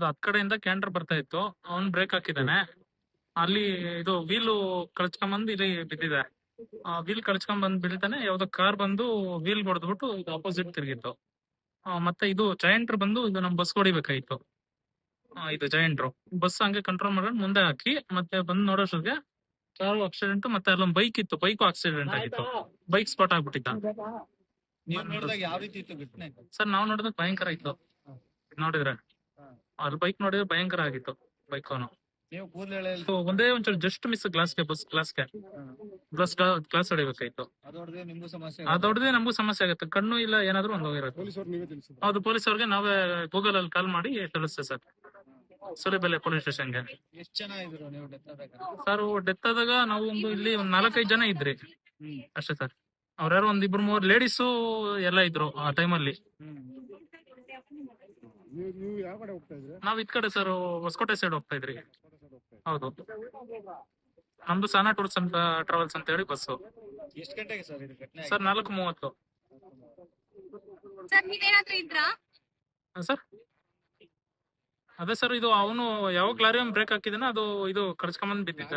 ಅದು ಹತ್ ಕಡೆಯಿಂದ ಕ್ಯಾಂಟರ್ ಬರ್ತಾ ಇತ್ತು. ಅವ್ನ್ ಬ್ರೇಕ್ ಹಾಕಿದ್ದಾನೆ. ಅಲ್ಲಿ ಇದು ವೀಲು ಕಳ್ಸ್ಕೊಂಬಂದು ಇಲ್ಲಿ ಬಿದ್ದಿದೆ. ವೀಲ್ ಕಳ್ಸ್ಕೊಂಡ್ ಬಂದ್ ಬೀಳ್ತಾನೆ, ಯಾವ್ದೋ ಕಾರ್ ಬಂದು ವೀಲ್ ಹೊಡೆದ್ಬಿಟ್ಟು ಇದು ಅಪೋಸಿಟ್ ತಿರುಗಿತ್ತು. ಮತ್ತೆ ಇದು ಜಯಂಟ್ರ್ ಬಂದು ಇದು ನಮ್ ಬಸ್ ಹೊಡಿಬೇಕಾಯ್ತು. ಇದು ಜಯಂಟ್ರು ಬಸ್ ಹಂಗೆ ಕಂಟ್ರೋಲ್ ಮಾಡ್ಕೊಂಡು ಮುಂದೆ ಹಾಕಿ ಮತ್ತೆ ಬಂದ್ ನೋಡೋಷ್ಟಿಗೆ ಕಾರು ಆಕ್ಸಿಡೆಂಟ್, ಮತ್ತೆ ಅಲ್ಲೊಂದ್ ಬೈಕ್ ಇತ್ತು, ಬೈಕು ಆಕ್ಸಿಡೆಂಟ್ ಆಗಿತ್ತು. ಬೈಕ್ ಸ್ಪಾಟ್ ಆಗ್ಬಿಟ್ಟಿದ್ದ. ನೀವು ನೋಡಿದಾಗ ಯಾವ ರೀತಿ ಇತ್ತು ಘಟನೆ? ಸರ್ ನಾವ್ ನೋಡಿದಾಗ ಭಯಂಕರ ಇತ್ತು. ನೋಡಿದ್ರೆ ಅಲ್ಲಿ ಬೈಕ್ ನೋಡಿದ್ರೆ ಭಯಂಕರ ಆಗಿತ್ತು ಬೈಕ್. ಅವನು ನೀವು ಕೂದಲು ಒಂದೇ ಒಂಚೂರು ಜಸ್ಟ್ ಮಿಸ್ ಗ್ಲಾಸ್ಗೆ, ಬಸ್ ಗ್ಲಾಸ್ಗೆ ಗ್ಲಾಸ್ ಹೊಡಿಬೇಕಾಯ್ತು. ಅದೊಡ್ದೇ ನಮಗೂ ಸಮಸ್ಯೆ ಆಗುತ್ತೆ. ಕಣ್ಣು ಇಲ್ಲ ಏನಾದ್ರು ಒಂದು ಹೋಗಿರುತ್ತೆ. ಹೌದು, ಪೊಲೀಸ್ ಅವ್ರಿಗೆ ನಾವೇ ಗೂಗಲ್ ಅಲ್ಲಿ ಕಾಲ್ ಮಾಡಿ ತಿಳಿಸ್ತೇವೆ ಸರ್. ಸುಲಿಬೆಲೆ ಪೊಲೀಸ್ ಸ್ಟೇಷನ್ಗೆ. ಎಷ್ಟು ಜನ ಇದ್ರು ನೀವು ಡೆತ್ ಆದಾಗ? ಸರ್ ಡೆತ್ ಆದಾಗ ನಾವು ಇಲ್ಲಿ ಒಂದ್ 4-5 ಜನ ಇದ್ರಿ ಅಷ್ಟೇ ಸರ್. ಅವ್ರ್ಯಾರು ಒಂದ್ 2-3 ಲೇಡೀಸು ಎಲ್ಲ ಇದ್ರು ಆ ಟೈಮಲ್ಲಿ. ನಾವ್ ಇದ್ ಕಡೆ ಸರ್ ಹೊಸಕೋಟೆ ಸೈಡ್ ಹೋಗ್ತಾ ಇದ್ರಿ. ಹೌದು, ನಮ್ದು ಸಾನಾ ಟೂರ್ಸ್ ಅಂತ ಟ್ರಾವೆಲ್ಸ್ ಅಂತ ಹೇಳಿ ಬಸ್ಸು. ಎಷ್ಟು ಗಂಟೆಗೆ ಸರ್ ಇದು ಘಟನೆ? ಸರ್ 4:30. ಸರ್ ನೀವೇನಾದ್ರೂ ಇದ್ರಾ? ಸರ್ ಅದೇ ಸರ್, ಇದು ಅವನು ಯಾವಾಗ ಲಾರಿ ಬ್ರೇಕ್ ಹಾಕಿದಾನ ಅದು ಇದು ಕಳ್ಸ್ಕೊಂಬಂದ್ ಬಿದ್ದಿದ್ದ.